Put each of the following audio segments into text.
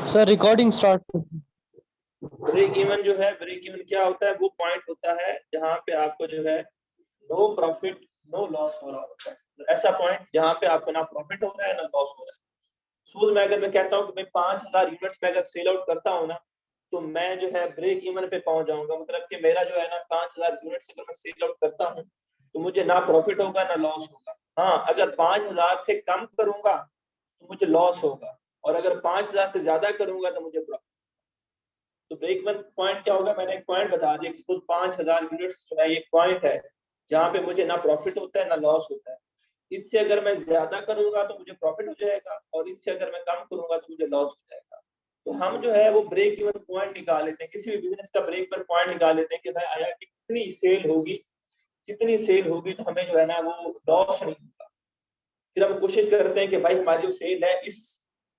Sir recording start. Break even जो है, break even क्या होता है? वो पॉइंट होता है जहां पे आपको जो है नो प्रॉफिट नो लॉस हो रहा होता है। ऐसा पॉइंट जहां पे आपको ना प्रॉफिट हो रहा है ना लॉस हो रहा है। सपोज मैं अगर मैं कहता हूँ कि मैं 5000 यूनिट्स में अगर सेल आउट करता हूँ ना, तो मैं जो है ब्रेक इवन पे पहुंच जाऊंगा। मतलब कि मेरा जो है ना 5000 यूनिट्स अगर मैं सेल आउट करता हूँ तो मुझे ना प्रॉफिट होगा ना लॉस होगा। हाँ, अगर 5000 से कम करूंगा तो मुझे लॉस होगा, और अगर 5000 से ज्यादा करूंगा तो मुझे प्रॉफिट। तो ब्रेक इवन पॉइंट क्या होगा? मैंने एक पॉइंट बता दिया। सपोज 5000 यूनिट्स जो है ये पॉइंट है जहां पे मुझे ना प्रॉफिट होता है ना लॉस होता है। इससे अगर मैं ज्यादा करूंगा तो मुझे प्रॉफिट हो जाएगा, और इससे अगर मैं कम करूंगा तो मुझे लॉस हो जाएगा। तो हम जो है वो ब्रेक इवन पॉइंट निकाल लेते हैं, किसी भी बिजनेस का ब्रेक इवन पॉइंट निकाल लेते हैं कि भाई आया कि कितनी सेल होगी, कितनी सेल होगी तो हमें जो है ना वो लॉस नहीं होगा। फिर हम कोशिश करते हैं कि भाई हमारी जो सेल है इस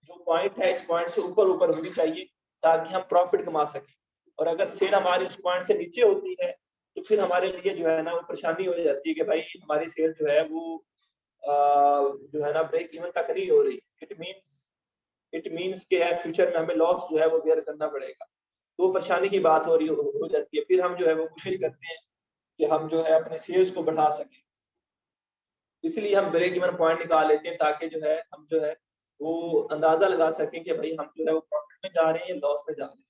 जो पॉइंट है इस पॉइंट से ऊपर ऊपर होनी चाहिए ताकि हम प्रॉफिट कमा सकें। और अगर सेल हमारी उस पॉइंट से नीचे होती है तो फिर हमारे लिए जो है ना वो परेशानी हो जाती है कि भाई हमारी सेल जो है वो जो है ना ब्रेक इवन तक नहीं हो रही। इट मीन्स के फ्यूचर में हमें लॉस जो है वो बेयर करना पड़ेगा। तो परेशानी की बात हो जाती है। फिर हम जो है वो कोशिश करते हैं कि हम जो है अपने सेल्स को बढ़ा सकें। इसलिए हम ब्रेक इवन पॉइंट निकाल लेते हैं ताकि जो है हम जो है वो अंदाजा लगा सकें कि भाई हम जो है वो प्रॉफिट में जा रहे हैं या लॉस में जा रहे हैं।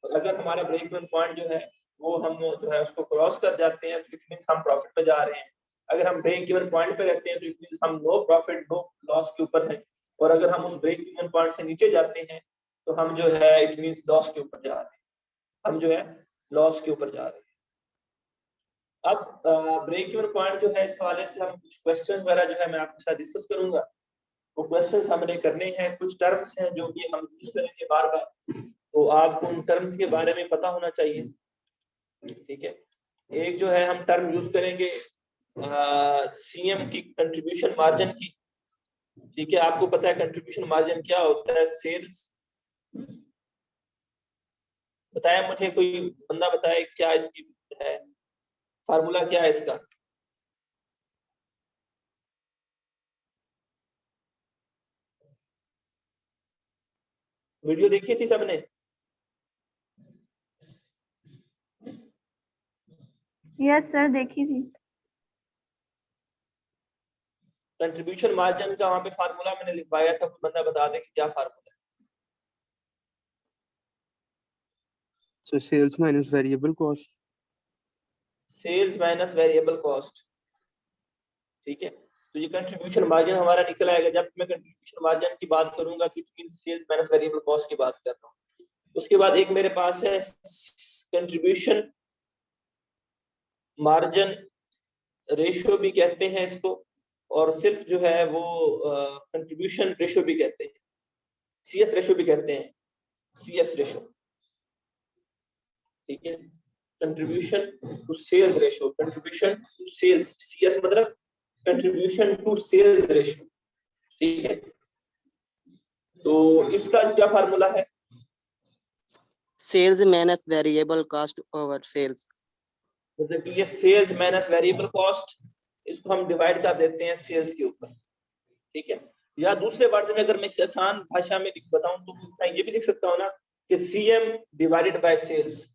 और अगर हमारा ब्रेक इवन पॉइंट जो है वो हम जो है उसको क्रॉस कर जाते हैं तो इट मीन्स हम प्रॉफिट में जा रहे हैं। अगर हम ब्रेक इवन पॉइंट पे रहते हैं तो इट मीन्स हम नो प्रॉफिट नो लॉस के ऊपर है। और अगर हम उस ब्रेक इवन पॉइंट से नीचे जाते हैं तो हम जो है इट मीन्स लॉस के ऊपर जा रहे हैं। हम जो है लॉस के ऊपर जा रहे हैं। अब ब्रेक इवन पॉइंट जो है इस हवाले से हम कुछ क्वेश्चन वगैरह जो है मैं आपके साथ डिस्कस करूंगा। वो क्वेश्चंस हमने करने हैं, कुछ टर्म्स हैं जो कि हम यूज करेंगे बार बार, तो आपको उन टर्म्स के बारे में पता होना चाहिए। ठीक है, एक जो है हम टर्म यूज करेंगे सीएम की कंट्रीब्यूशन मार्जिन की। ठीक है, आपको पता है कंट्रीब्यूशन मार्जिन क्या होता है? सेल्स बताया मुझे, कोई बंदा बताए क्या इसकी है फार्मूला, क्या है इसका? वीडियो देखी थी सबने? यस सर, देखी थी। कंट्रीब्यूशन मार्जिन का वहां पे फार्मूला मैंने लिखवाया था, कोई बंदा बता दे कि क्या फार्मूला है? So sales minus variable cost. Sales minus variable cost. ठीक है, तो ये कंट्रीब्यूशन मार्जिन हमारा निकल आएगा। जब मैं कंट्रीब्यूशन मार्जिन की बात करूंगा तो सेल्स माइनस वेरिएबल कॉस्ट की बात कर रहा हूँ। उसके बाद एक मेरे पास है कंट्रीब्यूशन मार्जिन रेशियो भी कहते हैं इसको, और सिर्फ जो है वो कंट्रीब्यूशन रेशियो भी कहते हैं, सीएस रेशियो भी कहते हैं, सीएस रेशियो। ठीक है, contribution to sales ratio, contribution to sales, CS मतलब कंट्रीब्यूशन टू सेल्स रेशियो। ठीक है, तो इसका क्या फार्मूला है? Sales minus variable cost over sales. मतलब कि ये सेल्स माइनस वेरिएबल कॉस्ट, इसको हम डिवाइड कर देते हैं सेल्स के ऊपर। ठीक है, या दूसरे वर्ड में अगर मैं इसे आसान भाषा में बताऊं तो मैं ये भी लिख सकता हूं ना कि सीएम डिवाइडेड बाय सेल्स।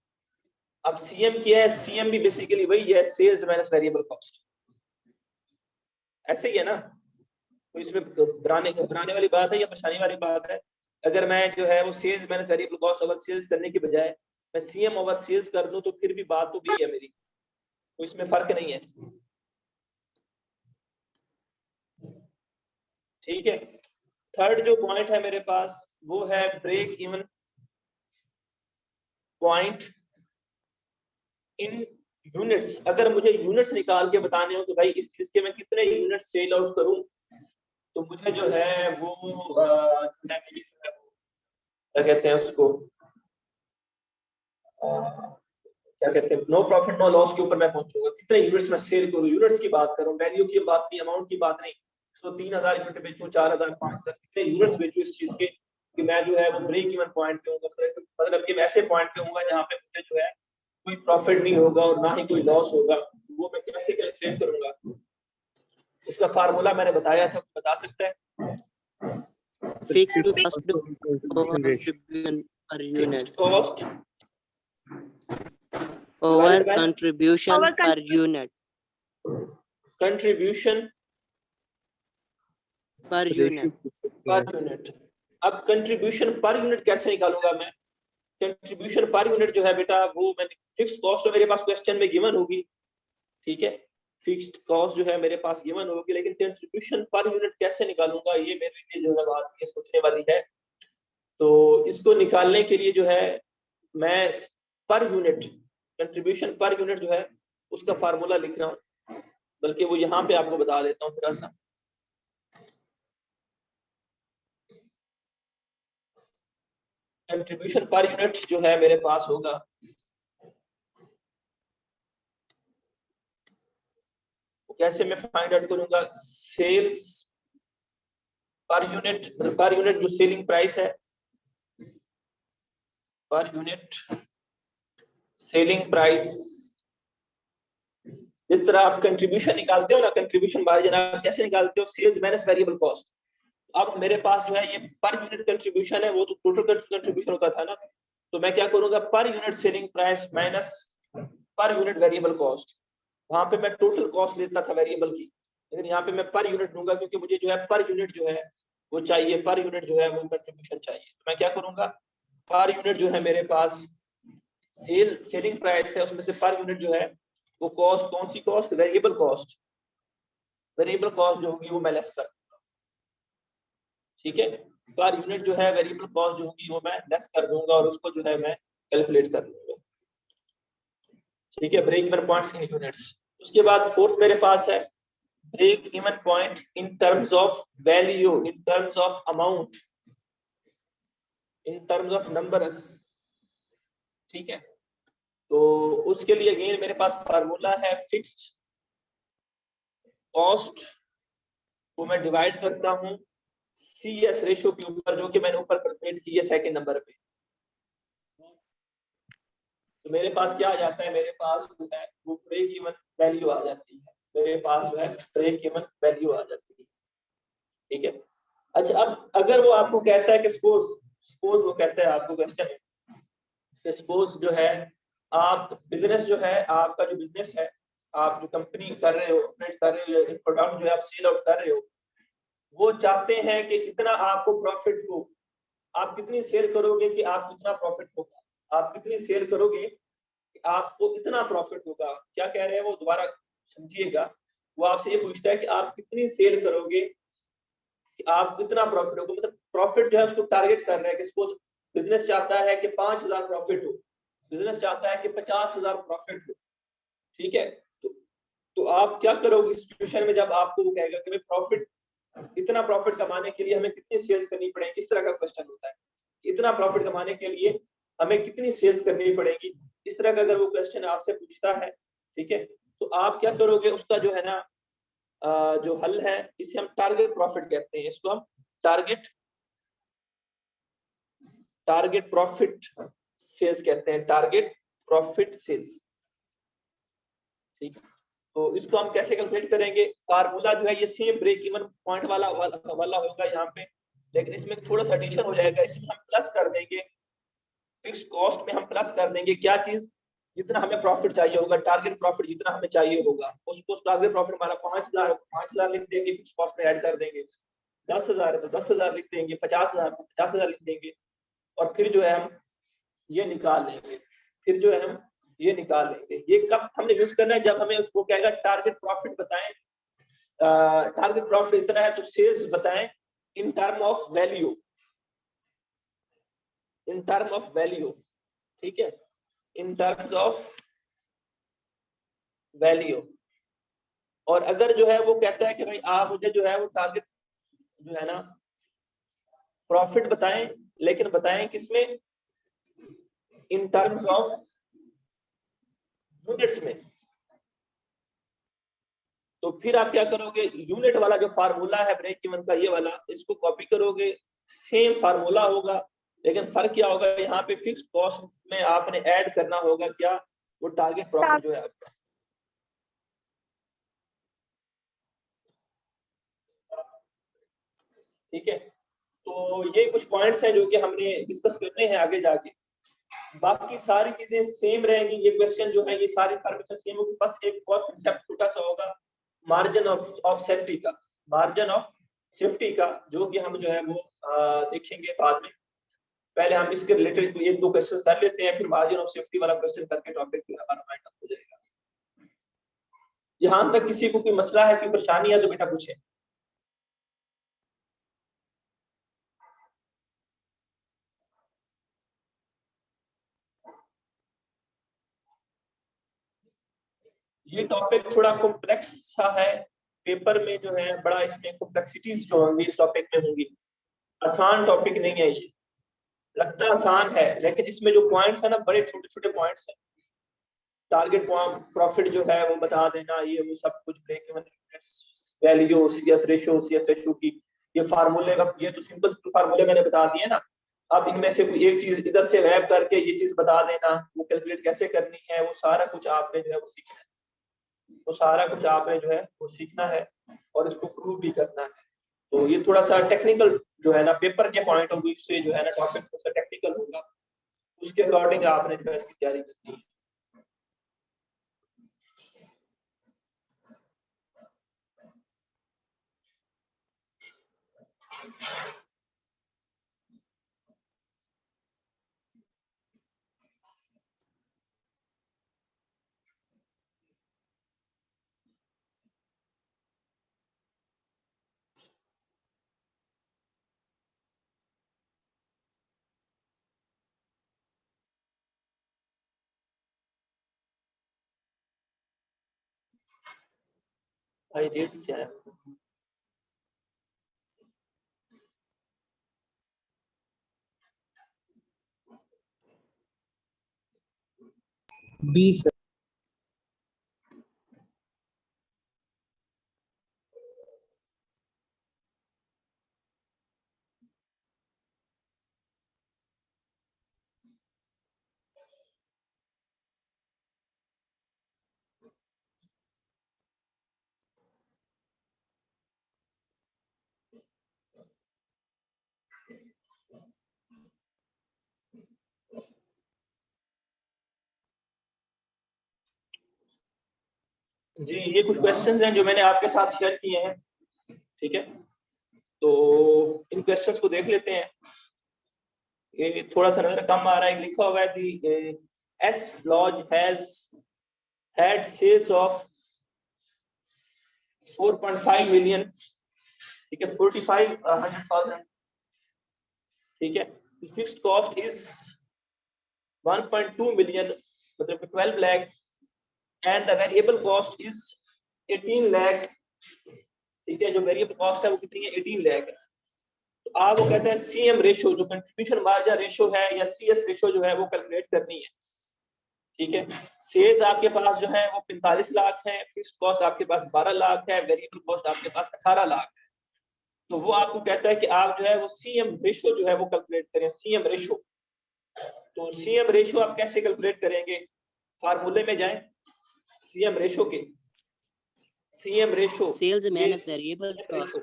अब सीएम क्या है? सीएम भी बेसिकली वही है, सेल्स माइनस वेरिएबल कॉस्ट। ऐसे ही है ना? तो इसमें घबराने वाली बात है या परेशानी वाली बात है? अगर मैं जो है वो sales minus variable cost over sales करने की बजाय मैं सीएम ओवर सेल्स कर दूं तो फिर भी बात तो वही है मेरी, तो इसमें फर्क नहीं है। ठीक है, थर्ड जो पॉइंट है मेरे पास वो है break even point in units. अगर मुझे यूनिट्स निकाल के बताने हो कि भाई इस चीज के मैं कितने यूनिट सेल आउट करूं तो मुझे जो है वो क्या कहते हैं उसको, क्या कहते हैं, नो प्रॉफिट नो लॉस के ऊपर मैं पहुंचूंगा। कितने यूनिट्स में सेल करूं, यूनिट्स की बात करूं, वैल्यू की बात नहीं, अमाउंट की बात नहीं। तो 3000 यूनिट बेचूं, 4000, 5000, कितने यूनिट्स बेचूं इस चीज के कि मैं जो है वो ब्रेक इवन पॉइंट पे हूंगा। मतलब कि मैं ऐसे पॉइंट पे हूंगा जहां पे मुझे जो है कोई प्रॉफिट नहीं होगा और ना ही कोई लॉस होगा। वो मैं कैसे कैलकुलेट करूंगा? उसका फार्मूला मैंने बताया था, बता सकता है? Fixed fixed cost cost over contribution ratio. contribution per fixed unit cost over divided by contribution Over per unit contribution per Ratio unit. पूछ सकते पर हैं. यूनिट. अब कंट्रीब्यूशन पर यूनिट कैसे निकालूंगा मैं? कंट्रीब्यूशन पर यूनिट जो है बेटा वो मैंने फिक्स्ड कॉस्ट तो मेरे पास क्वेश्चन में गिवन होगी, ठीक है, फिक्स्ड कॉस्ट जो है मेरे पास गिवन होगी, लेकिन कंट्रीब्यूशन पर यूनिट कैसे निकालूंगा ये मेरे लिए जो है बात ये सोचने वाली है. तो इसको निकालने के लिए जो है मैं per unit contribution per unit जो है उसका फार्मूला लिख रहा हूँ, बल्कि वो यहाँ पे आपको बता देता हूँ थोड़ा सा. कंट्रीब्यूशन पर यूनिट जो है मेरे पास होगा कैसे मैं फाइंड आउट करूंगा? सेल्स पर यूनिट, मतलब पर यूनिट जो सेलिंग प्राइस है, पर यूनिट सेलिंग प्राइस. जिस तरह आप कंट्रीब्यूशन निकालते हो ना, कंट्रीब्यूशन मार्जिन आप कैसे निकालते हो? Sales minus variable cost. अब मेरे पास जो है ये पर यूनिट कंट्रीब्यूशन है, वो तो टोटल कंट्रीब्यूशन होता था ना, तो मैं क्या करूंगा? Per unit selling price minus per unit variable cost. वहां पे मैं टोटल कॉस्ट लेता था वेरिएबल की, लेकिन यहाँ पे मैं पर यूनिट लूंगा क्योंकि मुझे जो है पर यूनिट जो है वो चाहिए, पर यूनिट जो है वो कंट्रीब्यूशन चाहिए. तो मैं क्या करूंगा? पर यूनिट जो है मेरे पास सेलिंग प्राइस है, उसमें से पर यूनिट जो है वो कॉस्ट, कौन सी cost? Variable cost. Variable cost जो होगी वो मैं लेस कर दूंगा, ठीक है. पर यूनिट जो है वेरिएबल कॉस्ट जो होगी वो मैं लेस कर दूंगा और उसको जो है मैं कैलकुलेट कर लूंगा, ठीक है. Break even points in units. उसके बाद फोर्थ मेरे पास है break even point in terms of value, in terms of amount, in terms of numbers, ठीक है. तो उसके लिए अगेन मेरे पास फार्मूला है फिक्स्ड कॉस्ट को मैं डिवाइड करता हूं CS रेशियो के ऊपर, जो कि मैंने ऊपर कैलकुलेट की है सेकंड नंबर पे. तो मेरे पास क्या आ जाता है? मेरे पास जो है वो ब्रेक इवन वैल्यू आ जाती है, मेरे पास जो है ब्रेक इवन वैल्यू आ जाती है, ठीक है. अच्छा, अब अगर वो आपको कहता है कि सपोज वो कहता है, आपको क्वेश्चन है कि सपोज जो है आप बिजनेस जो है, आपका जो बिजनेस है, आप जो कंपनी कर रहे हो, ऑपरेट कर रहे हो, एक प्रोडक्ट जो है आप सेल आउट कर रहे हो, वो चाहते हैं कि इतना आपको प्रॉफिट हो. आप कितनी सेल करोगे कि आपको इतना प्रॉफिट होगा? आप कितनी सेल करोगे कि आपको इतना प्रॉफिट होगा? क्या कह रहे हैं वो, दोबारा समझिएगा. वो आपसे ये पूछता है कि आप कितनी सेल करोगे कि आपको इतना प्रॉफिट होगा. मतलब प्रॉफिट जो है उसको टारगेट कर रहे हैं कि सपोज बिजनेस चाहता है कि 5,000 प्रॉफिट हो, बिजनेस चाहता है कि 50,000 प्रॉफिट हो, ठीक है. तो आप क्या करोगे इस सिचुएशन में जब आपको वो कहेगा कि भाई प्रॉफिट, इतना प्रॉफिट कमाने के लिए हमें कितनी सेल्स करनी पड़ेगी? इस तरह का क्वेश्चन होता है, इतना प्रॉफिट कमाने के लिए हमें कितनी सेल्स करनी पड़ेगी. इस तरह का अगर वो क्वेश्चन आपसे पूछता है, ठीक है, तो आप क्या करोगे? उसका जो है ना जो हल है, इसे हम टारगेट प्रॉफिट कहते हैं. इसको हम टारगेट प्रॉफिट सेल्स कहते हैं, टारगेट प्रॉफिट सेल्स, ठीक है. तो इसको हम कैसे कैलकुलेट करेंगे? फार्मूला जो है ये सेम ब्रेक इवन पॉइंट वाला होगा यहाँ पे, लेकिन इसमें थोड़ा सा एडिशन हो जाएगा. इसमें हम प्लस कर देंगे, फिक्स्ड कॉस्ट में हम प्लस कर देंगे क्या चीज? जितना हमें प्रॉफिट चाहिए होगा, टारगेट प्रॉफिट जितना हमें चाहिए होगा, उसको टारगेट प्रॉफिट हमारा 5,000 लिख देंगे, फिक्स्ड कॉस्ट में ऐड कर देंगे. 10,000 तो 10,000 लिख देंगे, 50,000 तो 50,000 लिख देंगे, और फिर जो है हम ये निकाल लेंगे. फिर जो है हम ये निकाल लेंगे. ये कब हमने यूज करना है? जब हमें उसको कहेगा टारगेट प्रॉफिट बताएं, टारगेट प्रॉफिट इतना है तो सेल्स बताएं in term of value, in term of value, ठीक है, इन टर्म्स ऑफ वैल्यू. और अगर जो है वो कहता है कि भाई आप मुझे जो है वो टारगेट जो है ना प्रॉफिट बताएं, लेकिन बताएं किसमें? इन टर्म्स ऑफ यूनिट्स में. तो फिर आप क्या करोगे? यूनिट वाला जो फार्मूला है ब्रेक इवन का, ये वाला, इसको कॉपी करोगे, सेम फार्मूला होगा, लेकिन फर्क क्या होगा? यहाँ पे फिक्स्ड कॉस्ट में आपने ऐड करना होगा क्या? वो टारगेट प्रॉफिट जो है आपका. ठीक है, तो ये कुछ पॉइंट्स हैं जो कि हमने डिस्कस करने हैं आगे जाके। बाकी सारी चीजें सेम रहेंगी। ये क्वेश्चन जो है ये सारी इंफॉर्मेशन सेम होगी, बस एक और कांसेप्ट छोटा सा होगा मार्जिन ऑफ सेफ्टी का। मार्जिन ऑफ सेफ्टी का जो कि हम जो है वो देखेंगे बाद में। पहले हम इसके रिलेटेड एक दो क्वेश्चन कर लेते हैं, फिर मार्जिन ऑफ सेफ्टी वाला क्वेश्चन करके टॉपिक जो हमारा वाइंड अप हो जाएगा। यहां तक किसी को कोई मसला है, कोई परेशानी है तो बेटा पूछे। ये टॉपिक थोड़ा कॉम्प्लेक्स सा है, पेपर में जो है बड़ा इसमें कॉम्प्लेक्सिटीज जो होंगी इस टॉपिक में होंगी। आसान टॉपिक नहीं है ये, लगता आसान है लेकिन इसमें जो पॉइंट्स है ना बड़े छोटे छोटे पॉइंट्स हैं। टारगेट प्रॉफिट जो है वो बता देना, ये वो सब कुछ, break even value, CS ratio, CS ratio की ये फार्मूले का, ये तो सिंपल फार्मूले मैंने बता दिए ना। अब इनमें से कोई एक चीज इधर से रैप करके ये चीज बता देना, वो कैलकुलेट कैसे करनी है, वो सारा कुछ आपने जो है वो सीखना है। वो सारा कुछ आपने जो है वो सीखना है और इसको प्रूव भी करना है। तो ये थोड़ा सा टेक्निकल जो है ना, पेपर के पॉइंट ऑफ व्यू से जो है ना टॉपिक थोड़ा सा टेक्निकल होगा, उसके अकॉर्डिंग आपने जो है इसकी तैयारी करनी है। भाई रेट क्या है? B sir. जी ये कुछ क्वेश्चंस हैं जो मैंने आपके साथ शेयर किए हैं, ठीक है। तो इन क्वेश्चंस को देख लेते हैं। ये थोड़ा सा नजर कम आ रहा है, लिखा हुआ है the S lodge has had sales of 4.5 million, ठीक है, 45,100,000, ठीक है। फिक्स्ड कॉस्ट इज 1.2 मिलियन, मतलब 12 lakh, and the variable cost is 18 lakh, ठीक है। जो वेरिएबल कॉस्ट है वो कितनी है? 18 लाख है। तो आप वो कहते हैं सीएम रेशियो, जो कंट्रीब्यूशन मार्जिन रेशियो है या सीएस रेशियो जो है वो कैलकुलेट करनी है, ठीक है। सेल्स आपके पास जो है वो 45 लाख है, फिक्स्ड कॉस्ट आपके पास 12 लाख है, वेरिएबल कॉस्ट आपके पास 18 लाख है। तो वो आपको कहता है कि आप जो है वो सीएम रेशियो जो है वो कैलकुलेट करें, सीएम रेशियो। तो सीएम रेशियो आप कैसे कैलकुलेट करेंगे? फार्मूले में जाएं, सीएम रेशियो के, CM ratio Sales minus variable cost.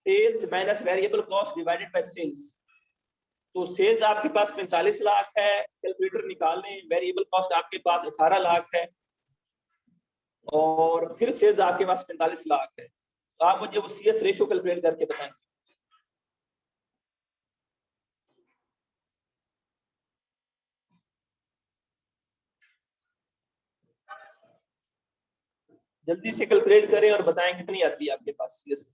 Sales minus variable cost divided by sales. तो सेल्स आपके पास 45 लाख है, कैलकुलेटर निकाल लें, वेरिएबल कॉस्ट आपके पास 18 लाख है और फिर सेल्स आपके पास 45 लाख है। तो आप मुझे वो सीएस रेशियो कैलकुलेट करके बताएं। जल्दी से कैलकुलेट करें और बताएं कितनी आती है आपके पास सीएस।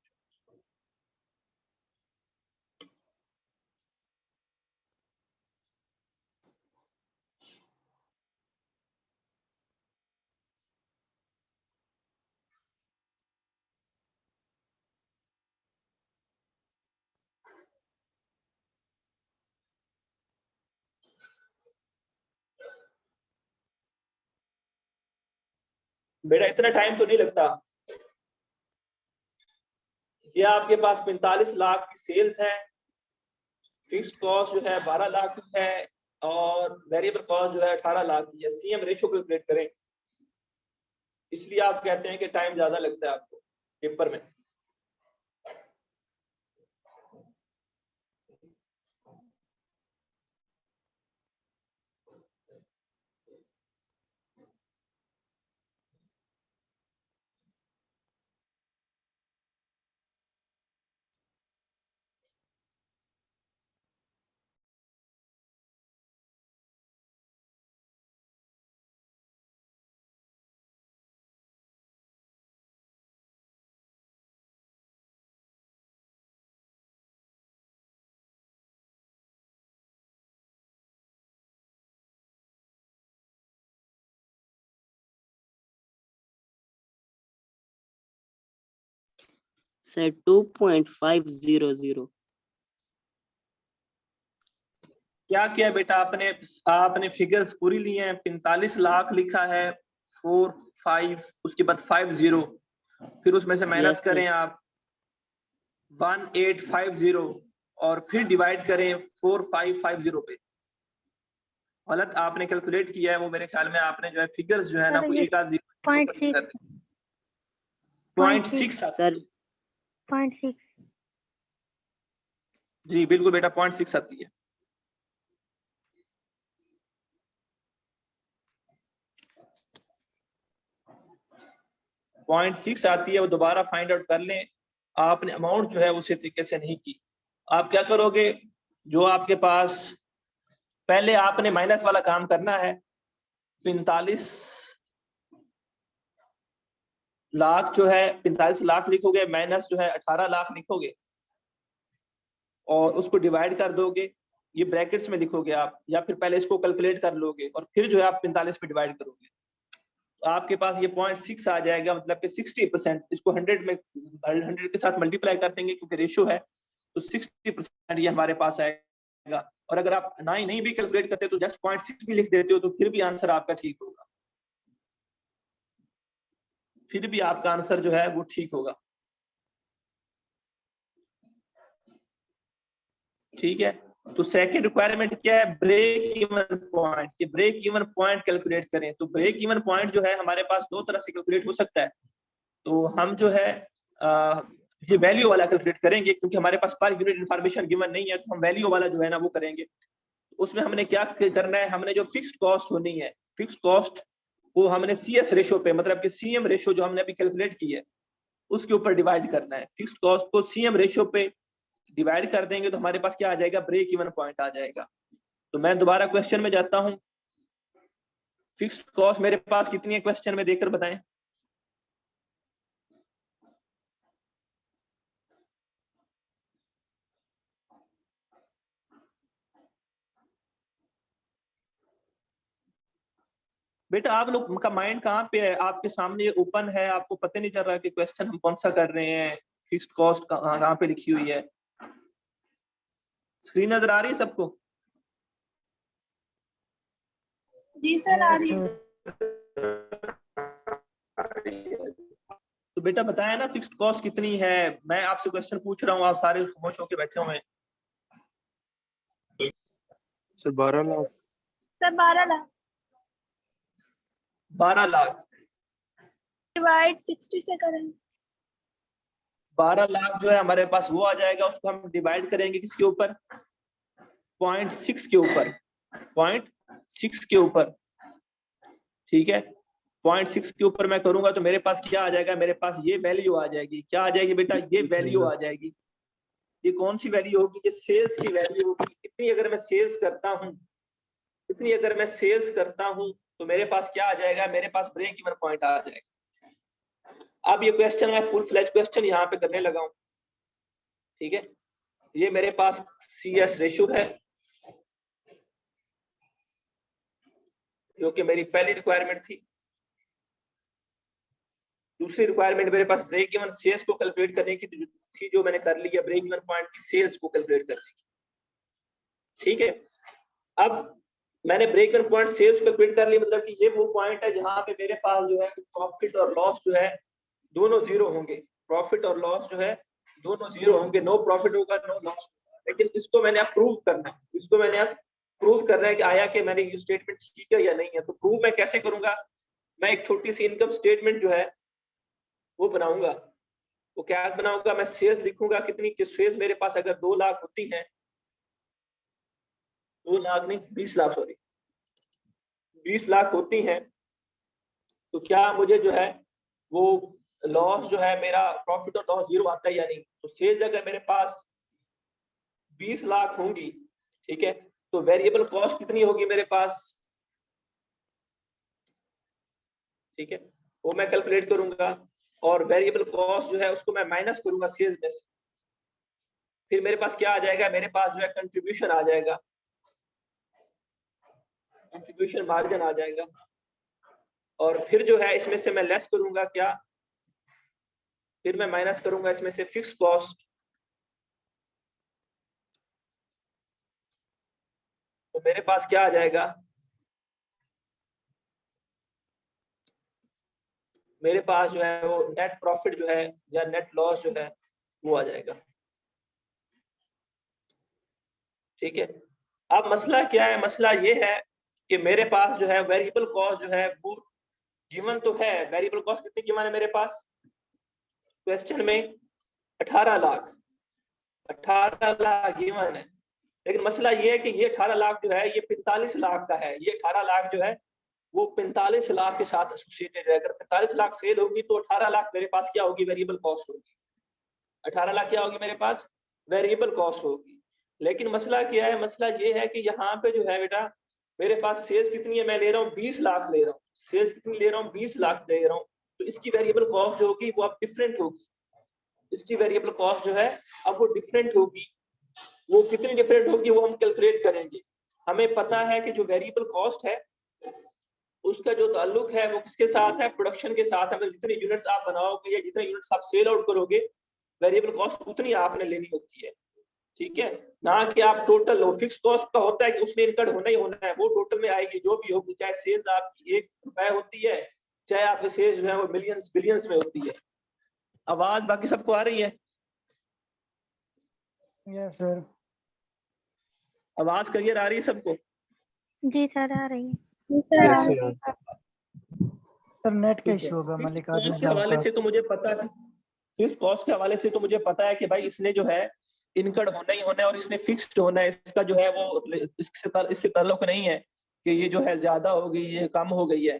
बेटा इतना टाइम तो नहीं लगता। ये आपके पास 45 लाख की सेल्स है, फिक्स्ड कॉस्ट जो है 12 लाख की है और वेरिएबल कॉस्ट जो है 18 लाख की है। सीएम रेशियो कैलकुलेट करें, इसलिए आप कहते हैं कि टाइम ज्यादा लगता है आपको पेपर में। सर 2.500। क्या किया बेटा आपने? आपने फिगर्स पूरी ली हैं। 45 लाख लिखा है, 4 5 उसके बाद 50, फिर उसमें से माइनस Yes, करें sir. आप 1850 और फिर डिवाइड करें 4550 पे। गलत आपने कैलकुलेट किया है, वो मेरे ख्याल में आपने जो है फिगर्स जो है ना सर, वो ये एक आध 0.6 कर दी। 0.6 सर पॉइंट 6 जी बिल्कुल बेटा 0.6 आती है। पॉइंट 6 आती है, वो दोबारा फाइंड आउट कर लें। आपने अमाउंट जो है उसी तरीके से नहीं की। आप क्या करोगे, जो आपके पास पहले आपने माइनस वाला काम करना है। 45 लाख जो है 45 लाख लिखोगे, माइनस जो है 18 लाख लिखोगे और उसको डिवाइड कर दोगे। ये ब्रैकेट्स में लिखोगे आप, या फिर पहले इसको कैलकुलेट कर लोगे और फिर जो है आप 45 पे डिवाइड करोगे, तो आपके पास ये 0.6 आ जाएगा। मतलब कि 60%। इसको 100 के साथ मल्टीप्लाई कर देंगे क्योंकि रेशियो है, तो 60% ये हमारे पास आएगा। और अगर आप ना ही नहीं भी कैलकुलेट करते तो जस्ट 0.6 भी लिख देते हो तो फिर भी आंसर आपका ठीक होगा। फिर भी आपका आंसर जो है वो ठीक होगा। ठीक है, तो सेकंड रिक्वायरमेंट क्या है? Break even point. कि ब्रेक इवन पॉइंट कैलकुलेट करें, तो ब्रेक इवन पॉइंट जो है हमारे पास दो तरह से कैलकुलेट हो सकता है। तो हम जो है ये वैल्यू वाला कैलकुलेट करेंगे, क्योंकि हमारे पास पर यूनिट इन्फॉर्मेशन गिवन नहीं है, तो हम वैल्यू वाला जो है ना वो करेंगे। उसमें हमने क्या करना है, हमने जो फिक्स्ड कॉस्ट होनी है, फिक्स्ड कॉस्ट वो हमने CS रेशो पे, मतलब कि CM रेशो जो हमने अभी कैलकुलेट की है उसके ऊपर डिवाइड करना है। फिक्स्ड कॉस्ट को CM रेशो पे डिवाइड कर देंगे तो हमारे पास क्या आ जाएगा, ब्रेक इवन पॉइंट आ जाएगा। तो मैं दोबारा क्वेश्चन में जाता हूं। फिक्स्ड कॉस्ट मेरे पास कितनी है क्वेश्चन में, देखकर बताएं। बेटा आप लोग का माइंड कहाँ पे है? आपके सामने ये ओपन है, आपको पता नहीं चल रहा कि क्वेश्चन हम कौन सा कर रहे हैं, फिक्स्ड कॉस्ट कहाँ पे लिखी हुई है। स्क्रीन नजर आ रही है सबको? जी सर, आ रही है। तो बेटा बताया ना फिक्स्ड कॉस्ट कितनी है। मैं आपसे क्वेश्चन पूछ रहा हूँ, आप सारे खामोश होकर बैठे हुए हैं। Sir 12 lakh. Sir 12 lakh 12 lakh. Divide 60 से करें। 12 लाख जो है हमारे पास वो आ जाएगा, उसको हम डिवाइड करेंगे किसके ऊपर, 0.6 के ऊपर। 0.6 के ऊपर, ठीक है। 0.6 के ऊपर मैं करूंगा तो मेरे पास क्या आ जाएगा, मेरे पास ये वैल्यू आ जाएगी। क्या आ जाएगी बेटा, ये वैल्यू आ जाएगी। ये कौन सी वैल्यू होगी, ये सेल्स की वैल्यू होगी। इतनी अगर मैं सेल्स करता हूँ, इतनी अगर मैं सेल्स करता हूँ तो मेरे पास क्या आ जाएगा, मेरे पास ब्रेक इवन पॉइंट आ जाएगा। अब ये क्वेश्चन मैं फुल फ्लैज क्वेश्चन यहाँ पे करने लगा हूँ, ठीक है। ये मेरे पास CS रेशियो है जो कि मेरी पहली रिक्वायरमेंट थी। दूसरी रिक्वायरमेंट मेरे पास ब्रेक इवन सेल्स को कैलकुलेट करने की थी, जो मैंने कर ली है, ब्रेक इवन पॉइंट की सेल्स को कैलकुलेट करने की, ठीक है। अब मैंने ब्रेक इवन पॉइंट सेल्स को कैलकुलेट कर लिया, मतलब कि ये वो पॉइंट है जहां पे मेरे पास जो है प्रॉफिट और लॉस जो है दोनों जीरो होंगे। प्रॉफिट और लॉस जो है दोनों जीरो होंगे, नो प्रॉफिट होगा नो लॉस होगा। लेकिन इसको मैंने अब प्रूव करना है, इसको मैंने अब प्रूव करना है कि आया कि मैंने ये स्टेटमेंट ठीक है या नहीं है। तो प्रूव मैं कैसे करूंगा, मैं एक छोटी सी इनकम स्टेटमेंट जो है वो बनाऊंगा। वो क्या बनाऊंगा, मैं सेल्स लिखूंगा कितनी, कि सेल्स मेरे पास अगर 2 लाख होती हैं, 2 लाख नहीं 20 लाख, सॉरी 20 लाख होती हैं, तो क्या मुझे जो है वो लॉस जो है मेरा, प्रॉफिट और लॉस जीरो आता है या नहीं। तो सेल्स अगर मेरे पास 20 लाख होंगी, ठीक है, तो वेरिएबल कॉस्ट कितनी होगी मेरे पास, ठीक है, वो मैं कैलकुलेट करूंगा। और वेरिएबल कॉस्ट जो है उसको मैं माइनस करूंगा सेल्स में से। फिर मेरे पास क्या आ जाएगा, मेरे पास जो है कंट्रीब्यूशन आ जाएगा, कंट्रीब्यूशन मार्जिन आ जाएगा। और फिर जो है इसमें से मैं लेस करूंगा क्या, फिर मैं माइनस करूंगा इसमें से फिक्स कॉस्ट, तो मेरे पास क्या आ जाएगा, मेरे पास जो है वो नेट प्रॉफिट जो है या नेट लॉस जो है वो आ जाएगा। ठीक है, अब मसला क्या है, मसला ये है कि मेरे पास जो है वेरिएबल कॉस्ट जो है वो गिवन तो है। वेरिएबल कॉस्ट कितनी गिवन है मेरे पास क्वेश्चन में? 18 लाख, 18 लाख गिवन है। लेकिन मसला ये है कि ये 18 लाख जो है ये 45 लाख का है। ये 18 लाख जो है वो 45 लाख के साथ एसोसिएटेड है। अगर 45 लाख सेल होगी तो 18 लाख मेरे पास क्या होगी, वेरिएबल कॉस्ट होगी। 18 लाख क्या होगी मेरे पास, वेरिएबल कॉस्ट होगी। लेकिन मसला क्या है, मसला ये है कि यहाँ पे जो है बेटा मेरे पास सेल्स कितनी है, मैं ले रहा हूँ 20 लाख ले रहा हूँ। सेल्स कितनी ले रहा हूँ, 20 लाख ले रहा हूँ। तो इसकी वेरिएबल कॉस्ट जो होगी वो अब डिफरेंट होगी। इसकी वेरिएबल कॉस्ट जो है अब वो डिफरेंट होगी। वो कितनी डिफरेंट होगी वो हम कैलकुलेट करेंगे। हमें पता है कि जो वेरिएबल कॉस्ट है उसका जो ताल्लुक है वो किसके साथ है, प्रोडक्शन के साथ है। मतलब जितने यूनिट्स आप बनाओगे या जितने यूनिट्स आप सेल आउट करोगे, वेरिएबल कॉस्ट उतनी आपने लेनी होती है। ठीक है, ना कि आप टोटल लो। फिक्स कॉस्ट का होता है कि उसने इनकम होना ही होना है, वो टोटल में आएगी जो भी होगी, चाहे सेल्स आपकी 1 रुपए होती है, चाहे आपकी सेल्स जो है वो मिलियंस बिलियंस में होती है। आवाज बाकी सबको आ रही है? Yes sir. आवाज क्लियर आ रही है सबको? जी सर आ रही है। जी सर Yes, आ रही sir. है। सर नेट का ठीक है, इशू होगा फिक्स मल्लिकार्जुन कॉस्ट के साहब हवाले का। से तो मुझे पता है, फिक्स कॉस्ट के हवाले से तो मुझे पता है कि भाई इसने जो है इनकम होना ही होना है और इसने फिक्स्ड होना है। इसका जो है वो इससे ताल्लुक नहीं है कि ये जो है ज्यादा हो गई, ये कम हो गई है।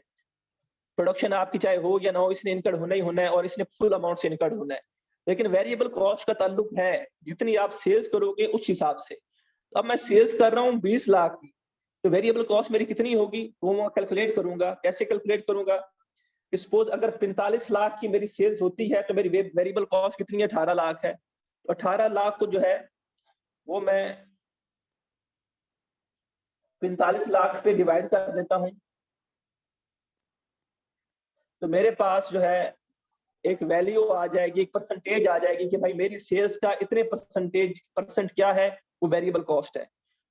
प्रोडक्शन आपकी चाहे हो या ना हो, इसने इनकम होना ही होना है और इसने फुल अमाउंट से इनकम होना है। लेकिन वेरिएबल कॉस्ट का ताल्लुक है जितनी आप सेल्स करोगे उस हिसाब से। अब मैं सेल्स कर रहा हूँ 20 लाख की, तो वेरिएबल कॉस्ट मेरी कितनी होगी वो मैं कैलकुलेट करूंगा। कैसे कैलकुलेट करूंगा? सपोज अगर 45 लाख की मेरी सेल्स होती है तो मेरी वेरिएबल कॉस्ट कितनी है, 18 लाख है। तो 18 लाख को जो है वो मैं 45 लाख पे डिवाइड कर देता हूं, तो मेरे पास जो है एक वैल्यू आ जाएगी, एक परसेंटेज आ जाएगी कि भाई मेरी सेल्स का इतने परसेंट क्या है, वो वेरिएबल कॉस्ट है।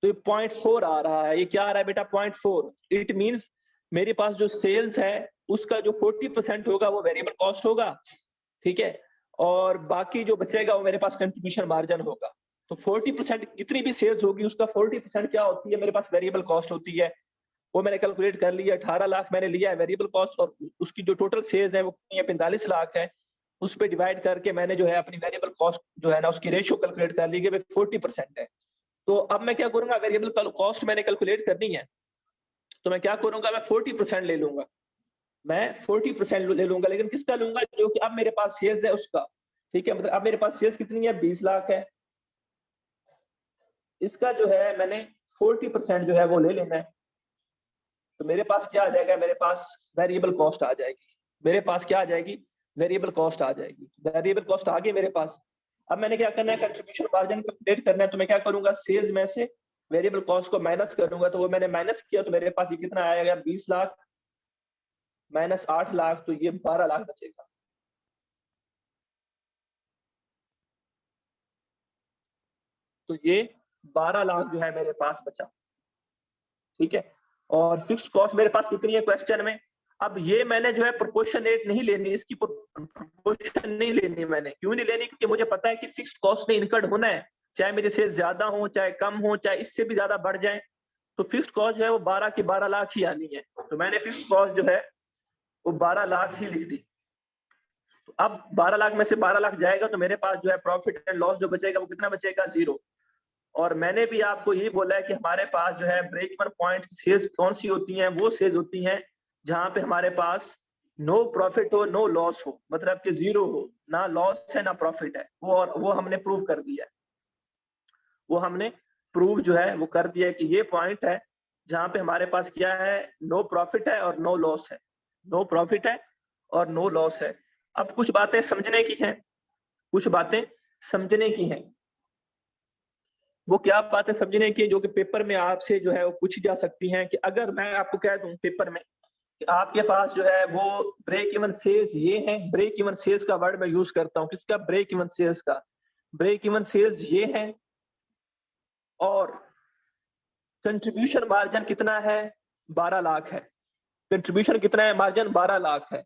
तो ये 0.4 आ रहा है। ये क्या आ रहा है बेटा, 0.4। इट मींस मेरे पास जो सेल्स है उसका जो 40% होगा वो वेरिएबल कॉस्ट होगा। ठीक है, और बाकी जो बचेगा वो मेरे पास कंट्रीब्यूशन मार्जिन होगा। तो 40% जितनी भी सेल्स होगी उसका 40% क्या होती है, मेरे पास वेरिएबल कॉस्ट होती है। वो मैंने कैलकुलेट कर लिया, 18 लाख मैंने लिया है वेरिएबल कॉस्ट, और उसकी जो टोटल सेल्स है वो कितनी है, 45 लाख है। उस पर डिवाइड करके मैंने जो है अपनी वेरिएबल कॉस्ट जो है ना उसकी रेशियो कैलकुलेट कर ली कि 40% है। तो अब मैं क्या करूंगा, वेरिएबल कॉस्ट मैंने कैलकुलेट करनी है, तो मैं क्या करूंगा, मैं 40% ले लूंगा। मैं 40% ले लूंगा, लेकिन किसका लूंगा, जो कि अब मेरे पास सेल्स है उसका। ठीक है, मतलब अब मेरे पास सेल्स कितनी है, 20 लाख है। इसका जो है मैंने 40% जो है वो ले लेना है। तो मेरे पास क्या आ जाएगा, मेरे पास वेरिएबल कॉस्ट आ जाएगी। मेरे पास क्या आ जाएगी, वेरिएबल कॉस्ट आ जाएगी। वेरिएबल कॉस्ट आ गई मेरे पास। अब मैंने क्या करना है, कंट्रीब्यूशन मार्जिन कैलकुलेट करना है। तो मैं क्या करूंगा, सेल्स में से वेरिएबल कॉस्ट को माइनस करूंगा। तो वो मैंने माइनस किया तो मेरे पास ये कितना आएगा, 20 लाख माइनस 8 लाख, तो ये 12 लाख बचेगा। तो ये 12 लाख जो है मेरे पास बचा। ठीक है, और फिक्स्ड कॉस्ट मेरे पास कितनी है क्वेश्चन में। अब ये मैंने जो है प्रोपोर्शनेट नहीं लेनी, इसकी प्रोपोर्शन नहीं लेनी। मैंने क्यों नहीं लेनी, क्योंकि मुझे पता है कि फिक्स्ड कॉस्ट ने इनकर्ड होना है, चाहे मेरे सेल्स ज्यादा हो चाहे कम हो, चाहे इससे भी ज्यादा बढ़ जाए। तो फिक्स्ड कॉस्ट जो है वो 12 की 12 लाख ही आनी है। तो मैंने फिक्स्ड कॉस्ट जो है वो 12 लाख ही लिख दी। तो अब 12 लाख में से 12 लाख जाएगा तो मेरे पास जो है प्रॉफिट एंड लॉस जो बचेगा वो कितना बचेगा, 0। और मैंने भी आपको यही बोला है कि हमारे पास जो है ब्रेक इवन पॉइंट सेल्स कौन सी होती हैं, वो सेल्स होती हैं जहां पे हमारे पास नो प्रॉफिट हो नो लॉस हो, मतलब कि 0 हो, ना लॉस है ना प्रॉफिट है। वो हमने प्रूव कर दिया है। वो हमने प्रूव जो है वो कर दिया है कि ये पॉइंट है जहां पे हमारे पास क्या है, नो प्रॉफिट है और नो लॉस है। नो प्रॉफिट है और नो लॉस है। अब कुछ बातें समझने की हैं, कुछ बातें समझने की हैं। वो क्या बातें समझने की जो कि पेपर में आपसे जो है वो पूछी जा सकती हैं। कि अगर मैं आपको कह दूं पेपर में कि आपके पास जो है वो ब्रेक इवन सेल्स ये है, ब्रेक इवन सेल्स का वर्ड मैं यूज करता हूं, किसका? ब्रेक इवन सेल्स का। ब्रेक इवन सेल्स ये है और कंट्रीब्यूशन मार्जिन कितना है? 12 लाख है। कंट्रीब्यूशन कितना है? मार्जिन 12 लाख है।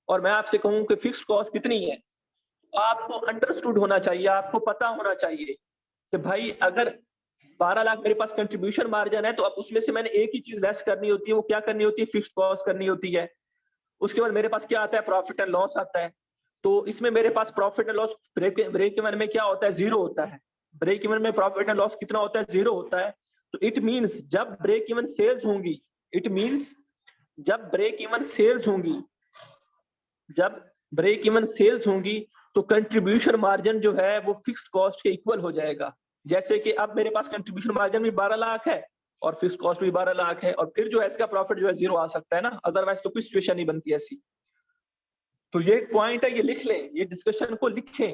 और मैं आपसे कहूं कि फिक्स्ड कॉस्ट कितनी है, तो आपको अंडरस्टूड होना चाहिए, आपको पता होना चाहिए कि भाई अगर 12 लाख मेरे पास कंट्रीब्यूशन मार्जिन है तो अब उसमें से मैंने एक ही चीज लेस करनी होती है, वो क्या करनी होती है? फिक्स्ड कॉस्ट करनी होती है। उसके बाद मेरे पास क्या आता है? प्रॉफिट एंड लॉस आता है। तो इसमें मेरे पास profit and loss break even में क्या होता है? 0 होता है। ब्रेक इवन में प्रॉफिट एंड लॉस कितना होता है? 0 होता है। तो इट मींस जब ब्रेक इवन सेल्स होंगी, इट मींस जब ब्रेक इवन सेल्स होंगी, जब ब्रेक इवन सेल्स होंगी तो कंट्रीब्यूशन मार्जिन जो है वो फिक्स्ड कॉस्ट के इक्वल हो जाएगा। जैसे कि अब मेरे पास कंट्रीब्यूशन मार्जिन भी 12 लाख है और फिक्स्ड कॉस्ट भी 12 लाख है, और फिर जो है इसका प्रॉफिट जो है 0 आ सकता है ना, अदरवाइज तो कोई सिचुएशन नहीं बनती ऐसी। तो ये पॉइंट है, ये लिख लें, ये डिस्कशन को लिखें।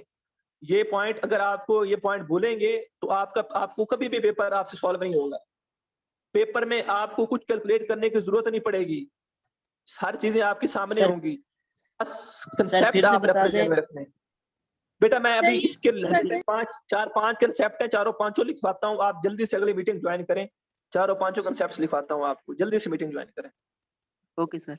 ये पॉइंट अगर आपको ये पॉइंट भूलेंगे तो आपको कभी भी पेपर आपसे सॉल्व नहीं होगा। पेपर में आपको कुछ कैलकुलेट करने की जरूरत नहीं पड़ेगी, हर चीजें आपके सामने सर- होंगी, बस सर कंसेप्ट फिर से आप बता रिप्रेजेंट दें। रखने। बेटा मैं अभी सर, इसके सर, 4-5 कंसेप्ट है, चारों पांचों लिखवाता हूँ, आप जल्दी से अगली मीटिंग ज्वाइन करें। चारों पांचों कंसेप्ट लिखवाता हूँ आपको, जल्दी से मीटिंग ज्वाइन करें। Okay sir.